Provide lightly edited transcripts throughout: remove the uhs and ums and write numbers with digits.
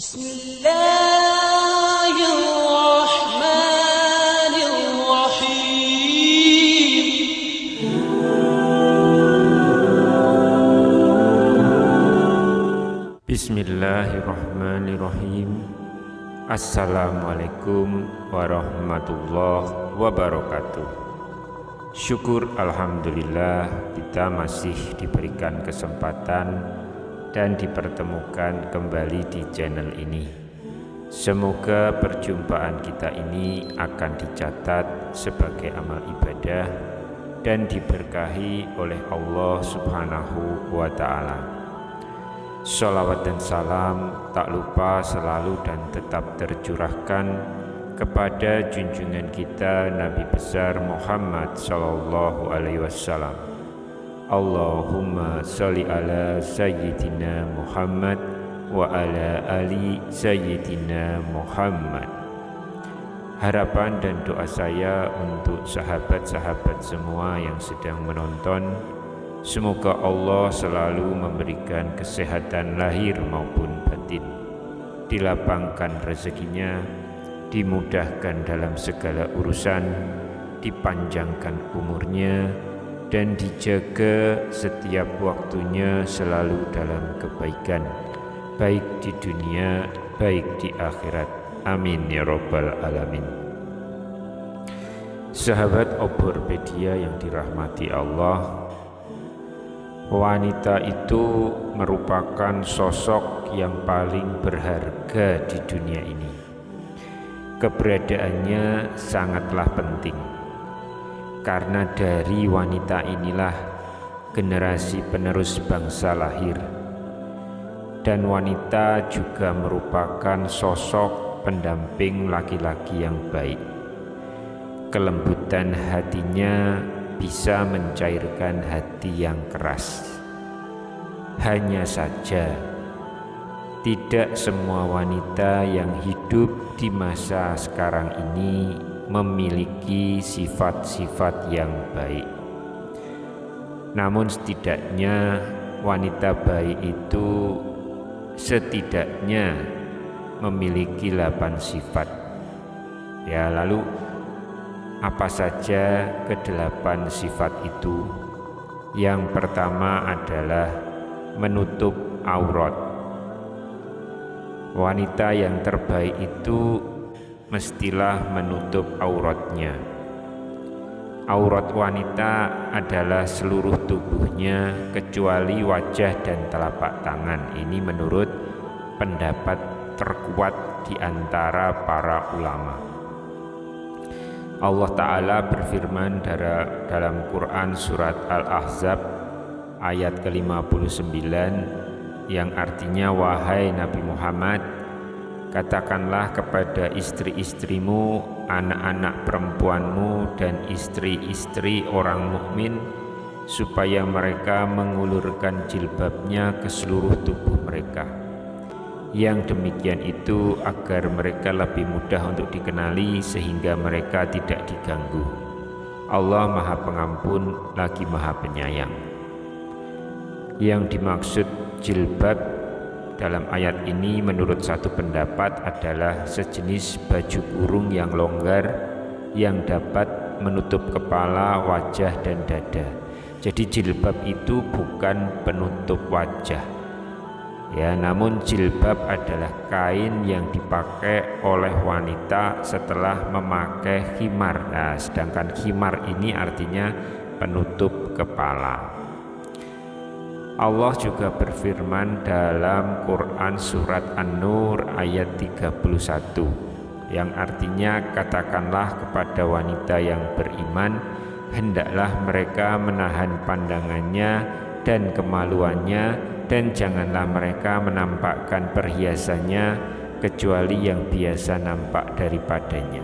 Bismillahirrahmanirrahim. Bismillahirrahmanirrahim. Assalamualaikum warahmatullahi wabarakatuh. Syukur alhamdulillah kita masih diberikan kesempatan dan dipertemukan kembali di channel ini. Semoga perjumpaan kita ini akan dicatat sebagai amal ibadah dan diberkahi oleh Allah Subhanahu wa ta'ala. Sholawat dan salam tak lupa selalu dan tetap tercurahkan kepada junjungan kita Nabi besar Muhammad sallallahu alaihi wasallam. Allahumma sholli ala sayyidina Muhammad wa ala ali sayyidina Muhammad. Harapan dan doa saya untuk sahabat-sahabat semua yang sedang menonton, semoga Allah selalu memberikan kesehatan lahir maupun batin, dilapangkan rezekinya, dimudahkan dalam segala urusan, dipanjangkan umurnya, dan dijaga setiap waktunya selalu dalam kebaikan, baik di dunia, baik di akhirat. Amin ya rabbal alamin. Sahabat Oborpedia yang dirahmati Allah, wanita itu merupakan sosok yang paling berharga di dunia ini. Keberadaannya sangatlah penting, karena dari wanita inilah generasi penerus bangsa lahir. Dan wanita juga merupakan sosok pendamping laki-laki yang baik. Kelembutan hatinya bisa mencairkan hati yang keras. Hanya saja tidak semua wanita yang hidup di masa sekarang ini memiliki sifat-sifat yang baik. Namun setidaknya wanita baik itu setidaknya memiliki 8 sifat. Ya, lalu apa saja ke-8 sifat itu? Yang pertama adalah menutup aurat. Wanita yang terbaik itu mestilah menutup auratnya. Aurat wanita adalah seluruh tubuhnya kecuali wajah dan telapak tangan. Ini menurut pendapat terkuat di antara para ulama. Allah Ta'ala berfirman dalam Quran surat Al-Ahzab ayat ke-59 yang artinya, wahai Nabi Muhammad, katakanlah kepada istri-istrimu, anak-anak perempuanmu, dan istri-istri orang mukmin supaya mereka mengulurkan jilbabnya ke seluruh tubuh mereka. Yang demikian itu agar mereka lebih mudah untuk dikenali sehingga mereka tidak diganggu. Allah Maha Pengampun lagi Maha Penyayang. Yang dimaksud jilbab dalam ayat ini menurut satu pendapat adalah sejenis baju kurung yang longgar yang dapat menutup kepala, wajah, dan dada. Jadi jilbab itu bukan penutup wajah, ya, namun jilbab adalah kain yang dipakai oleh wanita setelah memakai khimar. Nah, sedangkan khimar ini artinya penutup kepala. Allah juga berfirman dalam Quran surat An-Nur ayat 31 yang artinya, katakanlah kepada wanita yang beriman, hendaklah mereka menahan pandangannya dan kemaluannya, dan janganlah mereka menampakkan perhiasannya kecuali yang biasa nampak daripadanya.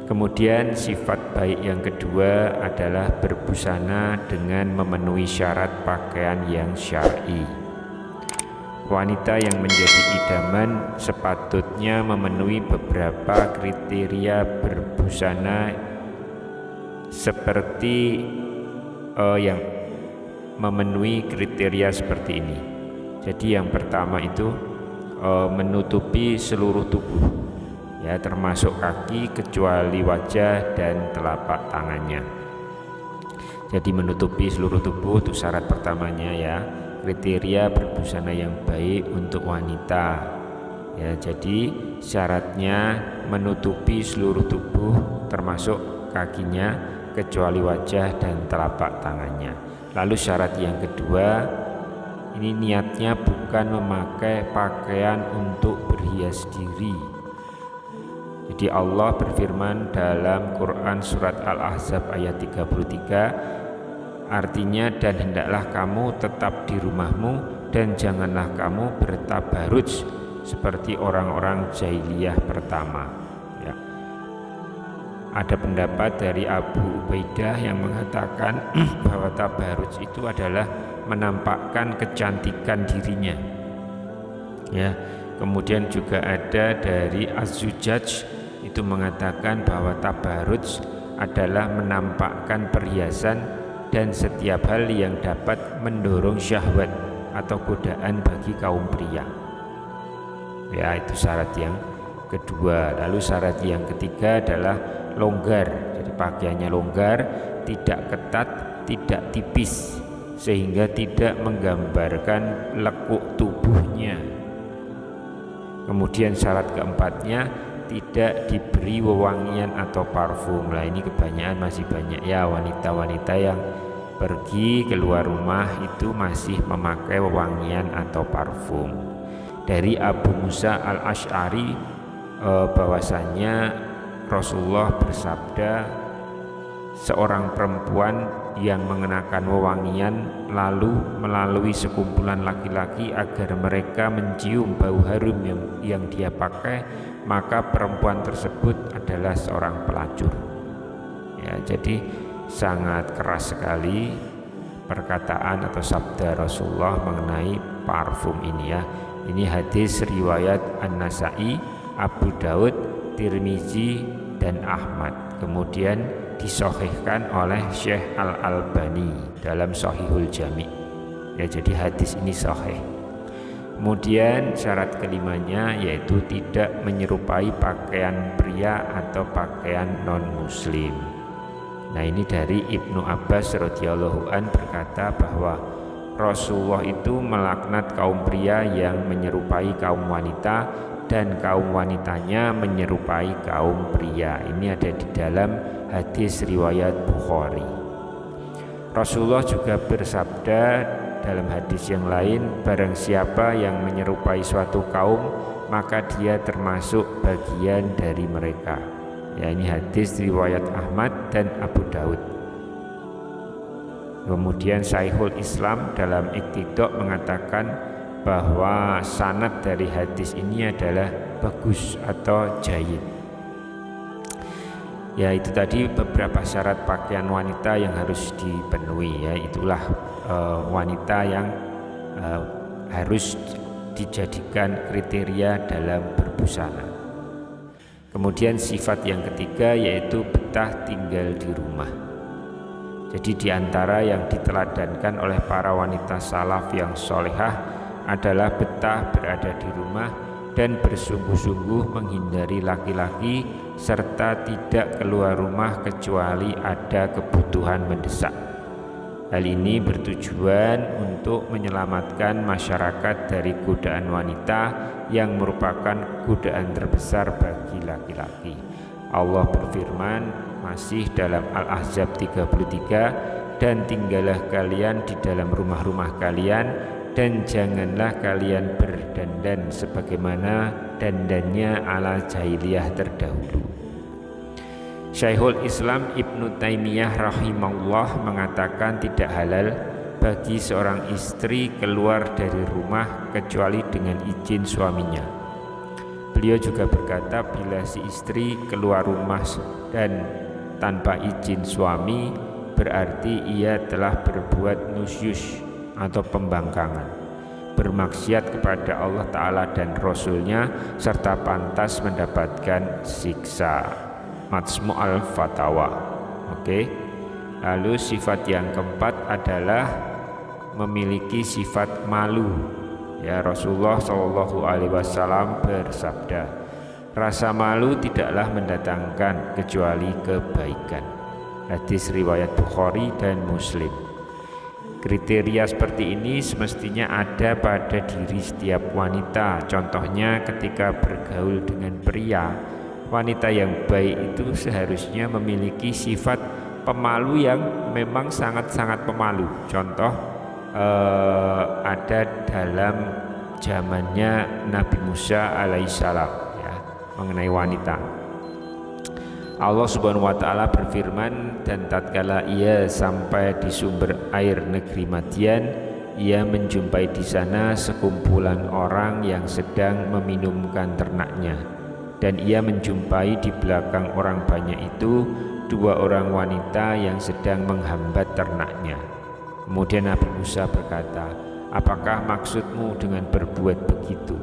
Kemudian sifat baik yang kedua adalah berbusana dengan memenuhi syarat pakaian yang syar'i. Wanita yang menjadi idaman sepatutnya memenuhi beberapa kriteria berbusana seperti yang memenuhi kriteria seperti ini. Jadi yang pertama itu menutupi seluruh tubuh, ya termasuk kaki kecuali wajah dan telapak tangannya. Jadi menutupi seluruh tubuh itu syarat pertamanya ya, kriteria berbusana yang baik untuk wanita. Ya, jadi syaratnya menutupi seluruh tubuh termasuk kakinya kecuali wajah dan telapak tangannya. Lalu syarat yang kedua, ini niatnya bukan memakai pakaian untuk berhias diri. Jadi Allah berfirman dalam Quran surat Al-Ahzab ayat 33, artinya dan hendaklah kamu tetap di rumahmu dan janganlah kamu bertabaruj seperti orang-orang jahiliyah pertama. Ya. Ada pendapat dari Abu Ubaidah yang mengatakan bahwa tabaruj itu adalah menampakkan kecantikan dirinya. Ya. Kemudian juga ada dari Az-Zujaj itu mengatakan bahwa tabaruj adalah menampakkan perhiasan dan setiap hal yang dapat mendorong syahwat atau godaan bagi kaum pria. Ya, itu syarat yang kedua. Lalu syarat yang ketiga adalah longgar. Jadi pakaiannya longgar, tidak ketat, tidak tipis, sehingga tidak menggambarkan lekuk tubuhnya. Kemudian syarat keempatnya, tidak diberi wewangian atau parfum. Lah ini kebanyakan masih banyak ya wanita-wanita yang pergi keluar rumah itu masih memakai wewangian atau parfum. Dari Abu Musa Al-Asy'ari bahwasanya Rasulullah bersabda, seorang perempuan yang mengenakan wewangian lalu melalui sekumpulan laki-laki agar mereka mencium bau harum yang dia pakai, maka perempuan tersebut adalah seorang pelacur. Ya, jadi sangat keras sekali perkataan atau sabda Rasulullah mengenai parfum ini ya. Ini hadis riwayat An-Nasa'i, Abu Daud, Tirmizi dan Ahmad. Kemudian disahihkan oleh Syekh Al-Albani dalam Shahihul Jami'. Ya, jadi hadis ini sahih. Kemudian syarat kelimanya yaitu tidak menyerupai pakaian pria atau pakaian non-muslim. Nah, ini dari Ibnu Abbas radhiyallahu an berkata bahwa Rasulullah itu melaknat kaum pria yang menyerupai kaum wanita dan kaum wanitanya menyerupai kaum pria. Ini ada di dalam hadis riwayat Bukhari. Rasulullah juga bersabda dalam hadis yang lain, barang siapa yang menyerupai suatu kaum maka dia termasuk bagian dari mereka. Ya, ini hadis riwayat Ahmad dan Abu Daud. Kemudian Syekhul Islam dalam Iqtida' mengatakan bahwa sanad dari hadis ini adalah bagus atau jayyid. Ya, itu tadi beberapa syarat pakaian wanita yang harus dipenuhi ya. Itulah wanita yang harus dijadikan kriteria dalam berbusana. Kemudian sifat yang ketiga yaitu betah tinggal di rumah. Jadi diantara yang diteladankan oleh para wanita salaf yang solehah adalah betah berada di rumah dan bersungguh-sungguh menghindari laki-laki serta tidak keluar rumah kecuali ada kebutuhan mendesak. Hal ini bertujuan untuk menyelamatkan masyarakat dari godaan wanita yang merupakan godaan terbesar bagi laki-laki. Allah berfirman masih dalam Al-Ahzab 33, dan tinggallah kalian di dalam rumah-rumah kalian dan janganlah kalian berdandan sebagaimana dandannya ala jahiliyah terdahulu. Syekhul Islam Ibnu Taimiyah rahimahullah mengatakan tidak halal bagi seorang istri keluar dari rumah kecuali dengan izin suaminya. Beliau juga berkata bila si istri keluar rumah dan tanpa izin suami berarti ia telah berbuat nusyus atau pembangkangan, bermaksiat kepada Allah Ta'ala dan Rasulnya serta pantas mendapatkan siksa. Majmu' al-Fatawa. Oke. Lalu sifat yang keempat adalah memiliki sifat malu. Ya, Rasulullah Shallallahu Alaihi Wasallam bersabda, rasa malu tidaklah mendatangkan kecuali kebaikan. Hadis riwayat Bukhari dan Muslim. Kriteria seperti ini semestinya ada pada diri setiap wanita. Contohnya ketika bergaul dengan pria, wanita yang baik itu seharusnya memiliki sifat pemalu yang memang sangat-sangat pemalu. Contoh ada dalam zamannya Nabi Musa alaihissalam, ya, mengenai wanita. Allah Subhanahu wa taala berfirman, dan tatkala ia sampai di sumber air negeri Madian, ia menjumpai di sana sekumpulan orang yang sedang meminumkan ternaknya, dan ia menjumpai di belakang orang banyak itu 2 orang wanita yang sedang menghambat ternaknya. Kemudian Nabi Musa berkata, apakah maksudmu dengan berbuat begitu?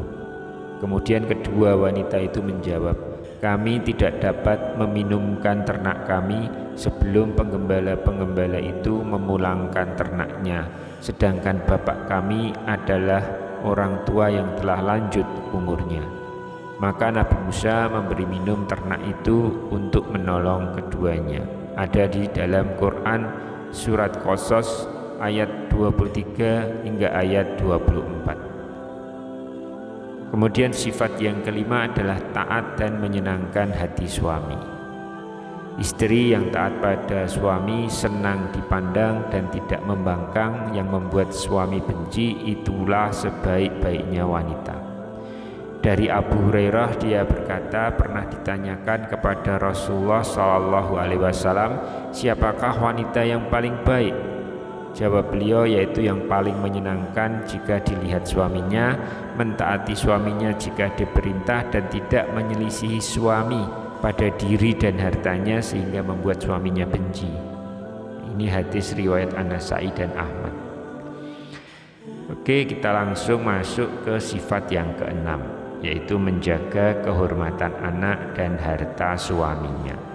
Kemudian kedua wanita itu menjawab, kami tidak dapat meminumkan ternak kami sebelum penggembala-penggembala itu memulangkan ternaknya, sedangkan bapak kami adalah orang tua yang telah lanjut umurnya. Maka Nabi Musa memberi minum ternak itu untuk menolong keduanya. Ada di dalam Quran surat Qasas ayat 23 hingga ayat 24. Kemudian sifat yang kelima adalah taat dan menyenangkan hati suami. Istri yang taat pada suami, senang dipandang dan tidak membangkang, yang membuat suami benci, itulah sebaik-baiknya wanita. Dari Abu Hurairah, dia berkata, pernah ditanyakan kepada Rasulullah SAW, siapakah wanita yang paling baik? Jawab beliau, yaitu yang paling menyenangkan jika dilihat suaminya, mentaati suaminya jika diperintah, dan tidak menyelisihi suami pada diri dan hartanya sehingga membuat suaminya benci. Ini hadis riwayat An-Nasa'i dan Ahmad. Oke, kita langsung masuk ke sifat yang keenam, yaitu menjaga kehormatan anak dan harta suaminya.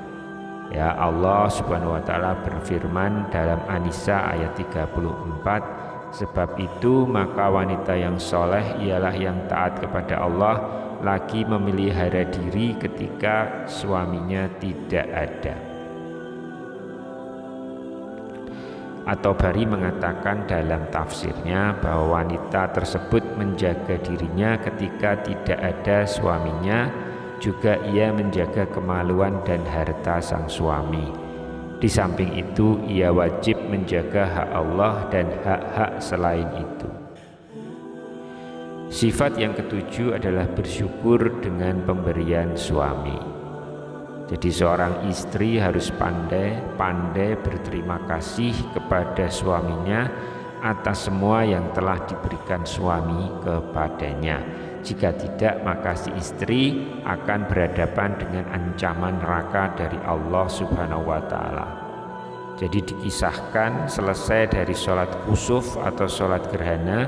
Ya, Allah Subhanahu wa taala berfirman dalam An-Nisa ayat 34, sebab itu maka wanita yang soleh ialah yang taat kepada Allah, lagi memelihara diri ketika suaminya tidak ada. At-Tabari mengatakan dalam tafsirnya bahwa wanita tersebut menjaga dirinya ketika tidak ada suaminya, juga ia menjaga kemaluan dan harta sang suami. Di samping itu, ia wajib menjaga hak Allah dan hak-hak selain itu. Sifat yang ketujuh adalah bersyukur dengan pemberian suami. Jadi seorang istri harus pandai berterima kasih kepada suaminya atas semua yang telah diberikan suami kepadanya. Jika tidak, maka si istri akan berhadapan dengan ancaman neraka dari Allah Subhanahu wa taala. Jadi dikisahkan selesai dari sholat kusuf atau sholat gerhana,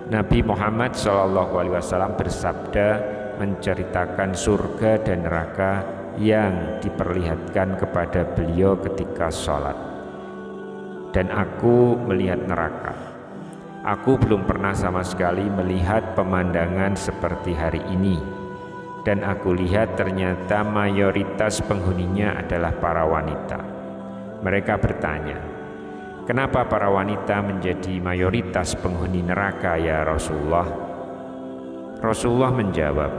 Nabi Muhammad SAW bersabda menceritakan surga dan neraka yang diperlihatkan kepada beliau ketika sholat. Dan aku melihat neraka. Aku belum pernah sama sekali melihat pemandangan seperti hari ini. Dan aku lihat ternyata mayoritas penghuninya adalah para wanita. Mereka bertanya, kenapa para wanita menjadi mayoritas penghuni neraka ya Rasulullah? Rasulullah menjawab,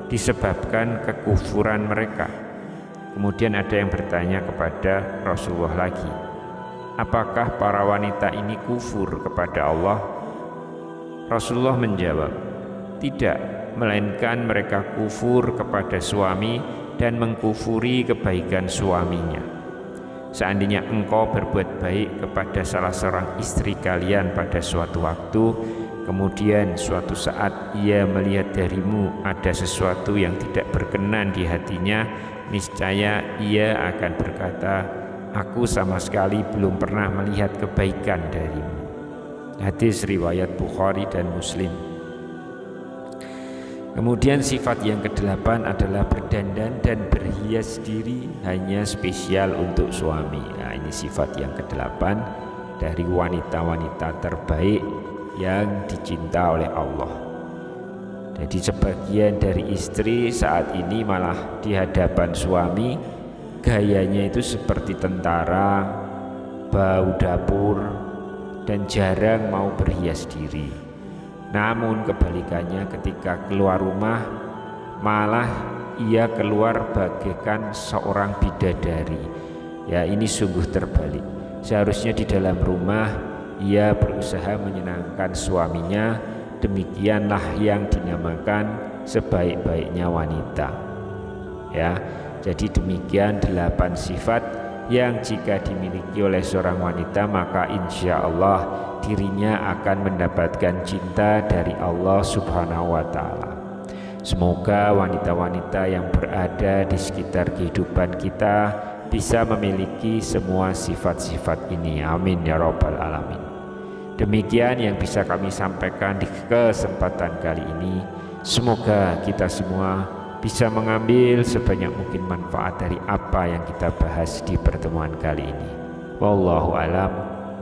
disebabkan kekufuran mereka. Kemudian ada yang bertanya kepada Rasulullah lagi, apakah para wanita ini kufur kepada Allah? Rasulullah menjawab, tidak, melainkan mereka kufur kepada suami dan mengkufuri kebaikan suaminya. Seandainya engkau berbuat baik kepada salah seorang istri kalian pada suatu waktu, kemudian suatu saat ia melihat darimu ada sesuatu yang tidak berkenan di hatinya, niscaya ia akan berkata, aku sama sekali belum pernah melihat kebaikan darimu. Hadis riwayat Bukhari dan Muslim. Kemudian sifat yang ke-8 adalah berdandan dan berhias diri hanya spesial untuk suami. Nah, ini sifat yang ke-8 dari wanita-wanita terbaik yang dicinta oleh Allah. Jadi sebagian dari istri saat ini malah di hadapan suami gayanya itu seperti tentara, bau dapur, dan jarang mau berhias diri. Namun kebalikannya ketika keluar rumah malah ia keluar bagaikan seorang bidadari. Ya, ini sungguh terbalik. Seharusnya di dalam rumah ia berusaha menyenangkan suaminya. Demikianlah yang dinamakan sebaik-baiknya wanita. Ya, jadi demikian 8 sifat yang jika dimiliki oleh seorang wanita maka insya Allah dirinya akan mendapatkan cinta dari Allah Subhanahu wa Ta'ala. Semoga wanita-wanita yang berada di sekitar kehidupan kita bisa memiliki semua sifat-sifat ini. Amin ya Rabbal Alamin. Demikian yang bisa kami sampaikan di kesempatan kali ini. Semoga kita semua bisa mengambil sebanyak mungkin manfaat dari apa yang kita bahas di pertemuan kali ini. Wallahu alam.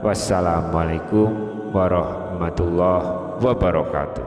Wassalamualaikum warahmatullahi wabarakatuh.